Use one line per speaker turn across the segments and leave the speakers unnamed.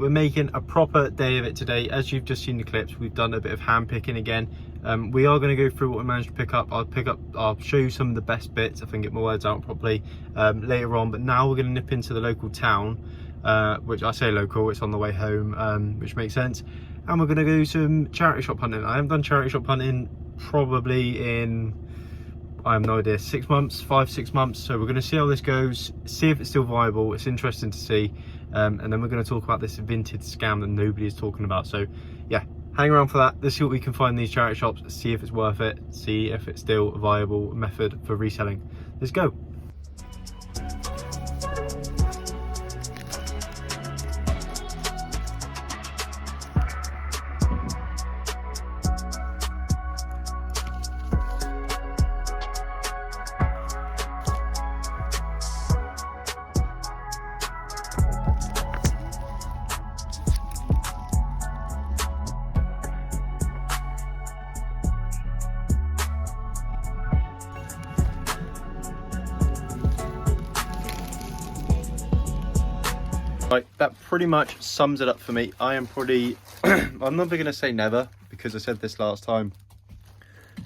we're making a proper day of it today. As you've just seen the clips, we've done a bit of hand picking again. We are going to go through what we managed to pick up. I'll show you some of the best bits if I can get my words out properly later on. But now we're going to nip into the local town, which I say local, it's on the way home, which makes sense. And we're going to do some charity shop hunting. I haven't done charity shop hunting probably in, I have no idea, 6 months, 5-6 months. So we're going to see how this goes, see if it's still viable. It's interesting to see. And then we're going to talk about this Vinted scam that nobody is talking about. So yeah, hang around for that. Let's see what we can find in these charity shops, see if it's worth it, see if it's still a viable method for reselling. Let's go. Right, that pretty much sums it up for me. I am pretty, I'm never going to say never, because I said this last time,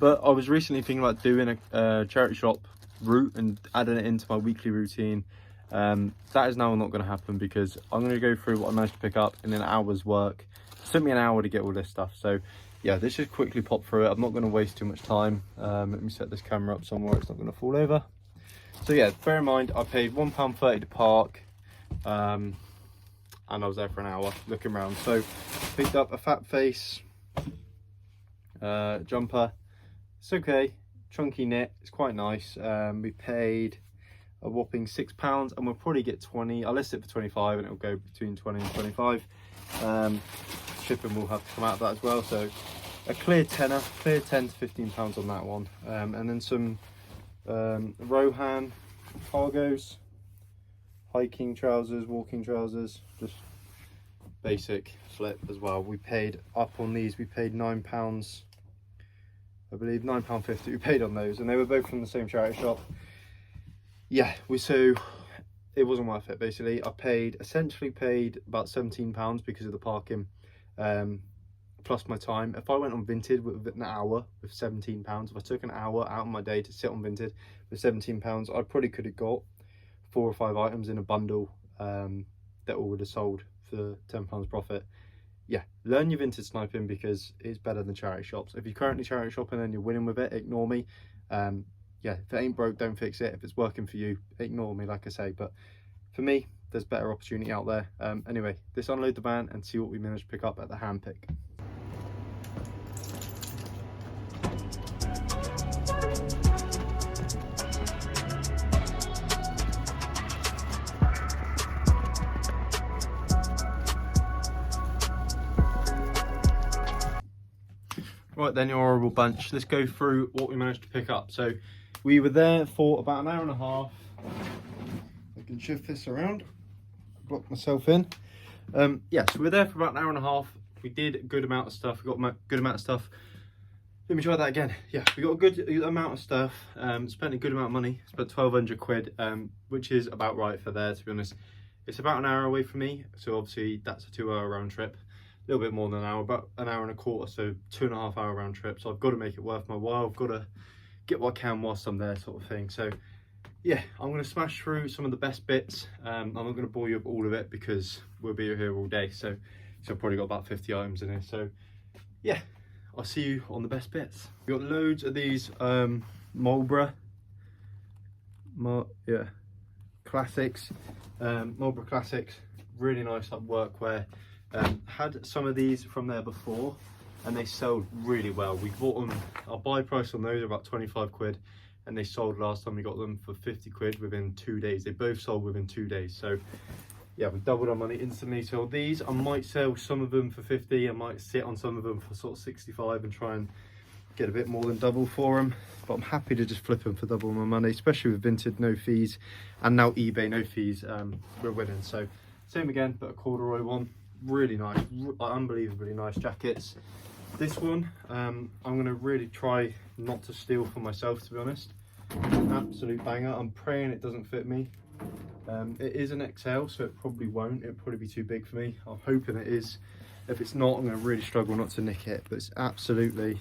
but I was recently thinking about doing a charity shop route and adding it into my weekly routine. That is now not going to happen, because I'm going to go through what I managed to pick up in an hour's work. It took me an hour to get all this stuff, so yeah, let's just quickly pop through it. I'm not going to waste too much time. Let me set this camera up somewhere it's not going to fall over. So yeah, bear in mind I paid £1.30 to park, and I was there for an hour looking around. So picked up a fat face jumper. It's okay, chunky knit, it's quite nice. We paid a whopping £6 and we'll probably get 20. I'll list it for 25 and it'll go between 20 and 25. Shipping will have to come out of that as well, so a clear tenner, clear 10 to £15 on that one. And then some Rohan cargos, hiking trousers, walking trousers, just basic flip as well. We paid up on these, we paid £9, I believe £9.50 we paid on those, and they were both from the same charity shop. Yeah, so it wasn't worth it basically. I essentially paid about £17 because of the parking, plus my time. If I went on Vinted with an hour with £17, if I took an hour out of my day to sit on Vinted with £17, I probably could have got 4 or 5 items in a bundle that all would have sold for £10 profit. Yeah, learn your Vinted sniping, because it's better than charity shops. If you're currently charity shopping and you're winning with it, ignore me. Yeah, if it ain't broke, don't fix it. If it's working for you, ignore me, like I say. But for me, there's better opportunity out there. Anyway, let's unload the van and see what we managed to pick up at the hand pick. Right then, you horrible bunch, let's go through what we managed to pick up. So we were there for about an hour and a half. I can shift this around, block myself in. Yeah, so we were there for about an hour and a half. We did a good amount of stuff. We got a good amount of stuff. Let me try that again. Yeah, we got a good amount of stuff. Spent a good amount of money. Spent 1,200 quid, which is about right for there, to be honest. It's about an hour away from me, so obviously that's a 2-hour round trip. A little bit more than an hour, about an hour and a quarter, so 2.5 hour round trip. So I've got to make it worth my while. I've got to get what I can whilst I'm there, sort of thing. So yeah, I'm going to smash through some of the best bits. I'm not going to bore you with all of it because we'll be here all day. So I've probably got about 50 items in here. So yeah, I'll see you on the best bits. We've got loads of these Marlborough classics, Marlborough classics, really nice like workwear. Had some of these from there before and they sold really well. We bought them, our buy price on those are about 25 quid, and they sold last time we got them for 50 quid within 2 days. They both sold within 2 days, so yeah, we doubled our money instantly. So these, I might sell some of them for 50, I might sit on some of them for sort of 65 and try and get a bit more than double for them, but I'm happy to just flip them for double my money, especially with Vinted, no fees, and now eBay, no fees. We're winning. So same again, but a corduroy one, really nice, unbelievably nice jackets. This one, I'm going to really try not to steal for myself, to be honest. Absolute banger. I'm praying it doesn't fit me. It is an XL, so it probably won't. It'll probably be too big for me. I'm hoping it is. If it's not, I'm going to really struggle not to nick it, but it's absolutely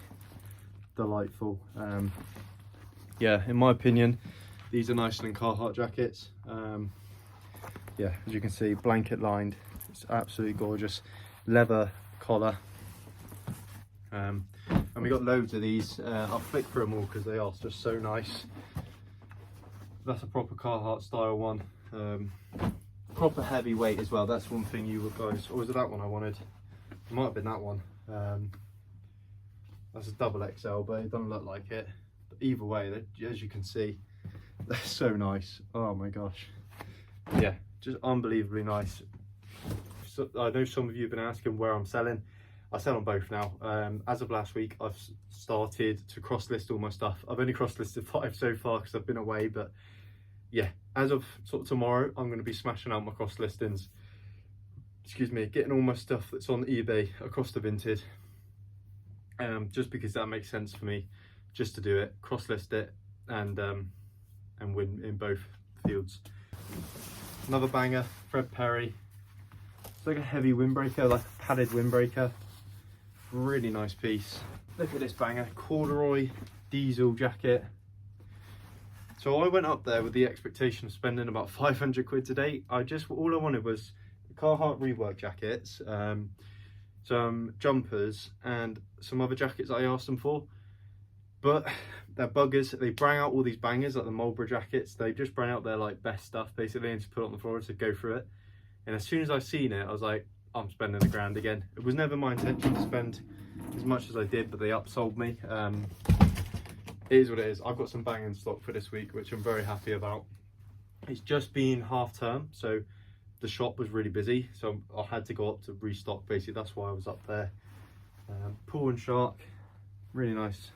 delightful. Yeah, in my opinion, these are nicer than Carhartt jackets. Yeah, as you can see, blanket lined. It's absolutely gorgeous. Leather collar. And we got loads of these. I'll flick through them all because they are just so nice. That's a proper Carhartt style one. Proper heavyweight as well. That's one thing you guys, or was it that one I wanted? It might have been that one. That's a double XL, but it doesn't look like it. But either way, as you can see, they're so nice. Oh my gosh. Yeah, just unbelievably nice. So, I know some of you have been asking where I'm selling. I sell on both now. As of last week, I've started to cross-list all my stuff. I've only cross-listed 5 so far because I've been away, but yeah, as of sort of tomorrow, I'm going to be smashing out my cross-listings. Excuse me, getting all my stuff that's on eBay across to Vinted. Just because that makes sense for me, just to do it, cross-list it, and win in both fields. Another banger, Fred Perry. It's like a heavy windbreaker, like a padded windbreaker. Really nice piece. Look at this banger, corduroy diesel jacket. So I went up there with the expectation of spending about 500 quid today. All I wanted was the Carhartt rework jackets, some jumpers and some other jackets that I asked them for. But they're buggers. They bring out all these bangers like the Marlboro jackets. They just bring out their like best stuff basically and just put it on the floor and said go through it. And as soon as I seen it, I was like, I'm spending £1,000 again. It was never my intention to spend as much as I did, but they upsold me. It is what it is. I've got some bang in stock for this week, which I'm very happy about. It's just been half term, so the shop was really busy, so I had to go up to restock basically. That's why I was up there. Pool and Shark, really nice.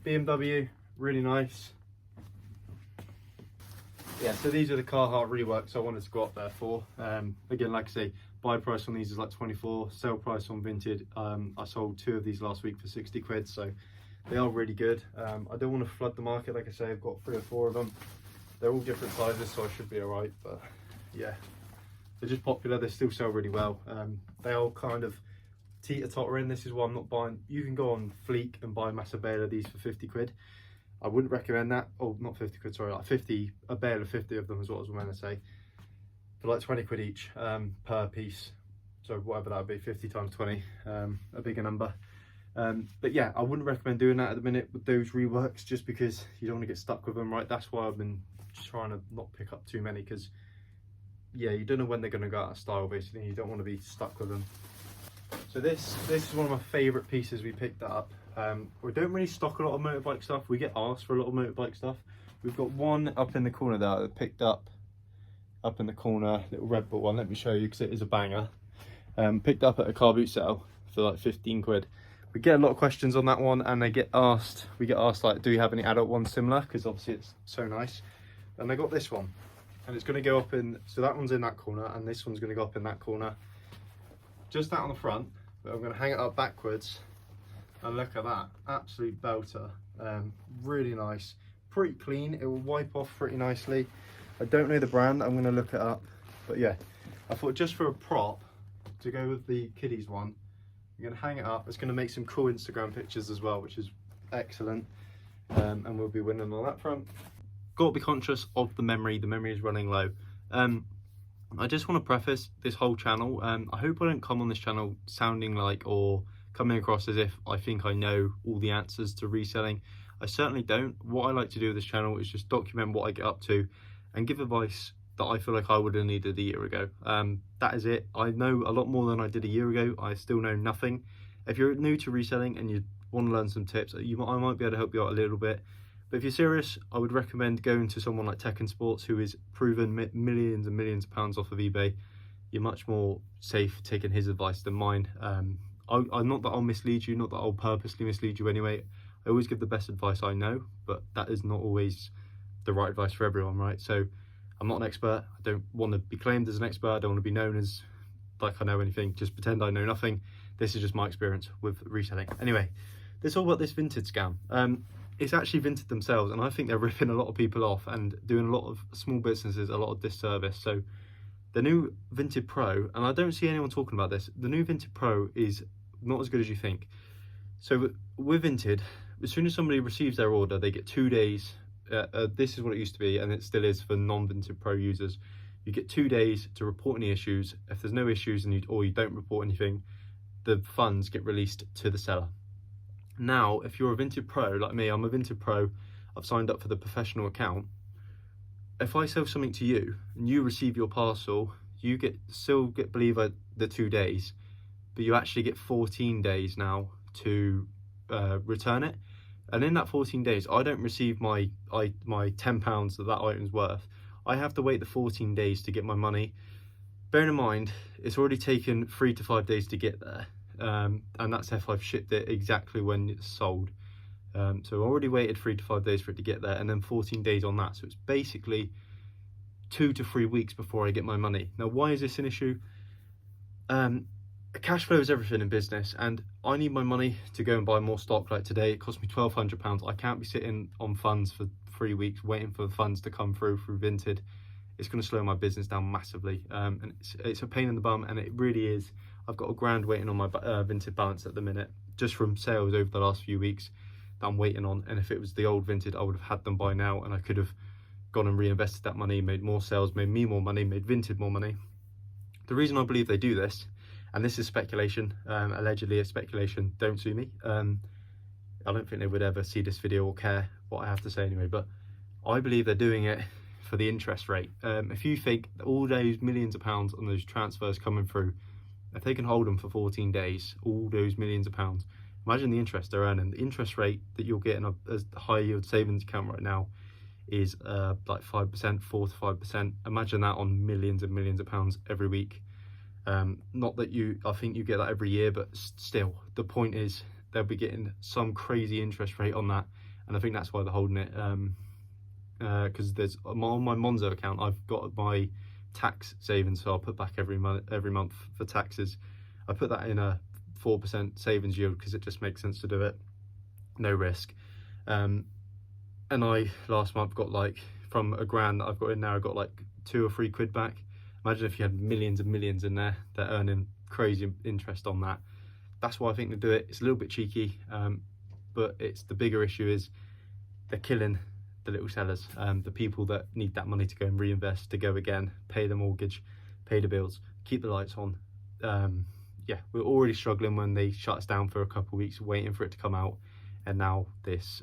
BMW, really nice. Yeah, so these are the Carhartt reworks I wanted to go up there for. Again, like I say, buy price on these is like 24, sell price on Vinted. I sold 2 of these last week for 60 quid, so they are really good. I don't want to flood the market, like I say, I've got 3 or 4 of them. They're all different sizes, so I should be alright, but yeah. They're just popular, they still sell really well. They all kind of teeter-tottering. This is why I'm not buying. You can go on Fleek and buy a massive bale of these for 50 quid. I wouldn't recommend that. Oh, not 50 quid, sorry, like 50, a bale of 50 of them is what I was going to say. For like 20 quid each per piece. So whatever that would be, 50 times 20, a bigger number. But yeah, I wouldn't recommend doing that at the minute with those reworks just because you don't want to get stuck with them, right? That's why I've been just trying to not pick up too many because, yeah, you don't know when they're going to go out of style basically. You don't want to be stuck with them. So this is one of my favourite pieces we picked up. We don't really stock a lot of motorbike stuff. We get asked for a lot of motorbike stuff. We've got one up in the corner there that I picked up in the corner, little Red Bull one. Let me show you because it is a banger. Picked up at a car boot sale for like 15 quid. We get a lot of questions on that one, and we get asked like, do you have any adult ones similar? Because obviously it's so nice. And I got this one, and it's going to go up in, so that one's in that corner, and this one's going to go up in that corner. Just that on the front, but I'm going to hang it up backwards. And look at that, absolute belter. Really nice, pretty clean. It will wipe off pretty nicely. I don't know the brand, I'm going to look it up. But yeah, I thought just for a prop to go with the kiddies one, I'm going to hang it up. It's going to make some cool Instagram pictures as well, which is excellent. And we'll be winning on that front. Got to be conscious of the memory. The memory is running low. I just want to preface this whole channel. I hope I don't come on this channel sounding like or coming across as if I think I know all the answers to reselling. I certainly don't. What I like to do with this channel is just document what I get up to and give advice that I feel like I would have needed a year ago. That is it. I know a lot more than I did a year ago. I still know nothing. If you're new to reselling and you want to learn some tips, I might be able to help you out a little bit. But if you're serious, I would recommend going to someone like Tech and Sports, who is proven millions and millions of pounds off of eBay. You're much more safe taking his advice than mine. I'm not that I'll mislead you, not that I'll purposely mislead you anyway. I always give the best advice I know, but that is not always the right advice for everyone, right? So I'm not an expert. I don't want to be claimed as an expert. I don't want to be known as like I know anything. Just pretend I know nothing. This is just my experience with reselling. Anyway, let's talk about this Vinted scam. it's actually Vinted themselves, and I think they're ripping a lot of people off and doing a lot of small businesses a lot of disservice. So the new Vinted Pro, and I don't see anyone talking about this, the new Vinted Pro is not as good as you think. So with Vinted, as soon as somebody receives their order, they get 2 days. This is what it used to be, and it still is for non-Vinted Pro users. You get 2 days to report any issues. If there's no issues or you don't report anything, the funds get released to the seller. Now, if you're a Vinted Pro, like me, I'm a Vinted Pro, I've signed up for the professional account. If I sell something to you and you receive your parcel, you still get the 2 days, but you actually get 14 days now to return it. And in that 14 days, I don't receive my £10 that item's worth. I have to wait the 14 days to get my money. Bearing in mind, it's already taken 3 to 5 days to get there. And that's if I've shipped it exactly when it's sold. So I already waited 3 to 5 days for it to get there, and then 14 days on that. So it's basically 2 to 3 weeks before I get my money. Now, why is this an issue? Cash flow is everything in business, and I need my money to go and buy more stock. Like today, it cost me £1,200. I can't be sitting on funds for 3 weeks waiting for the funds to come through Vinted. It's going to slow my business down massively, and it's a pain in the bum, and it really is. I've got £1,000 waiting on my Vinted balance at the minute, just from sales over the last few weeks that I'm waiting on. And if it was the old Vinted, I would have had them by now, and I could have gone and reinvested that money, made more sales, made me more money, made Vinted more money. The reason I believe they do this, and this is speculation, allegedly a speculation, don't sue me. I don't think they would ever see this video or care what I have to say anyway, but I believe they're doing it for the interest rate. If you think that all those millions of pounds on those transfers coming through, if they can hold them for 14 days, all those millions of pounds, imagine the interest they're earning. The interest rate that you'll get in a high yield savings account right now is like 5%, 4 to 5%. Imagine that on millions and millions of pounds every week. Not that I think you get that every year, but still, the point is they'll be getting some crazy interest rate on that, and I think that's why they're holding it. Because there's on my Monzo account, I've got my tax savings, so I'll put back every month for taxes. I put that in a 4% savings yield because it just makes sense to do it, no risk. And I last month got, like, from £1,000 that I've got in there, I got like £2 or £3 back. Imagine if you had millions and millions in there, they're earning crazy interest on that. That's why I think they do it. It's a little bit cheeky, but it's the bigger issue is they're killing the little sellers, the people that need that money to go and reinvest, to go again, pay the mortgage, pay the bills, keep the lights on. Yeah, we're already struggling when they shut us down for a couple of weeks waiting for it to come out, and now this.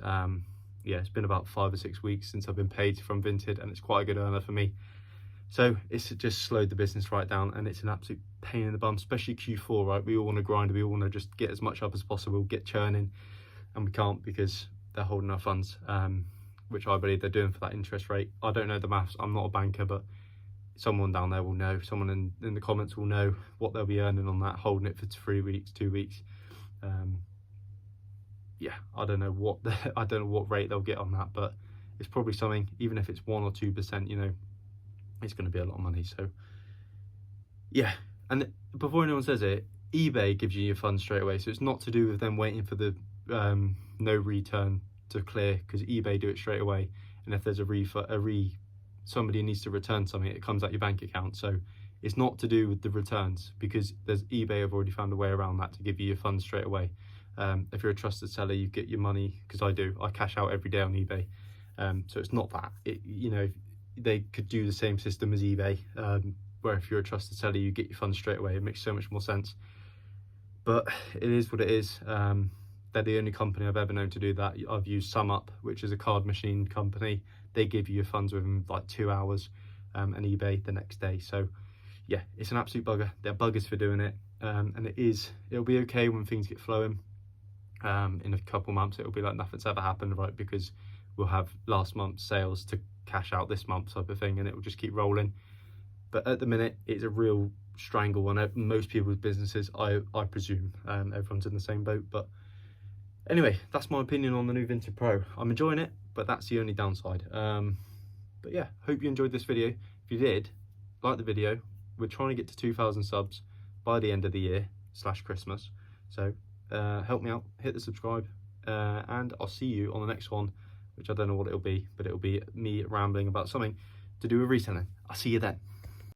Yeah, it's been about 5 or 6 weeks since I've been paid from Vinted, and it's quite a good earner for me. So it's just slowed the business right down, and it's an absolute pain in the bum, especially Q4, right? We all want to grind, we all want to just get as much up as possible, get churning, and we can't because they're holding our funds, which I believe they're doing for that interest rate. I don't know the maths, I'm not a banker, but someone down there will know, someone in the comments will know what they'll be earning on that, holding it for 3 weeks, 2 weeks. Yeah, I don't know what rate they'll get on that, but it's probably something, even if it's 1 or 2%, you know, it's going to be a lot of money. So yeah, and before anyone says it, eBay gives you your funds straight away, so it's not to do with them waiting for the no return to clear, because eBay do it straight away. And if there's somebody needs to return something, it comes out your bank account. So it's not to do with the returns, because there's eBay have already found a way around that to give you your funds straight away. If you're a trusted seller, you get your money, because I cash out every day on eBay. So it's not that, you know, they could do the same system as eBay, where if you're a trusted seller, you get your funds straight away. It makes so much more sense, but it is what it is. They're the only company I've ever known to do that. I've used SumUp, which is a card machine company. They give you your funds within like 2 hours, and eBay the next day. So yeah, it's an absolute bugger. They're buggers for doing it, and it'll be okay when things get flowing. In a couple months, it'll be like nothing's ever happened, right? Because we'll have last month's sales to cash out this month, type of thing, and it will just keep rolling. But at the minute, it's a real strangle on most people's businesses, I presume. Everyone's in the same boat. But anyway, that's my opinion on the new Vinted Pro. I'm enjoying it, but that's the only downside. But yeah, hope you enjoyed this video. If you did, like the video. We're trying to get to 2,000 subs by the end of the year /Christmas. So help me out, hit the subscribe, and I'll see you on the next one, which I don't know what it'll be, but it'll be me rambling about something to do with reselling. I'll see you then.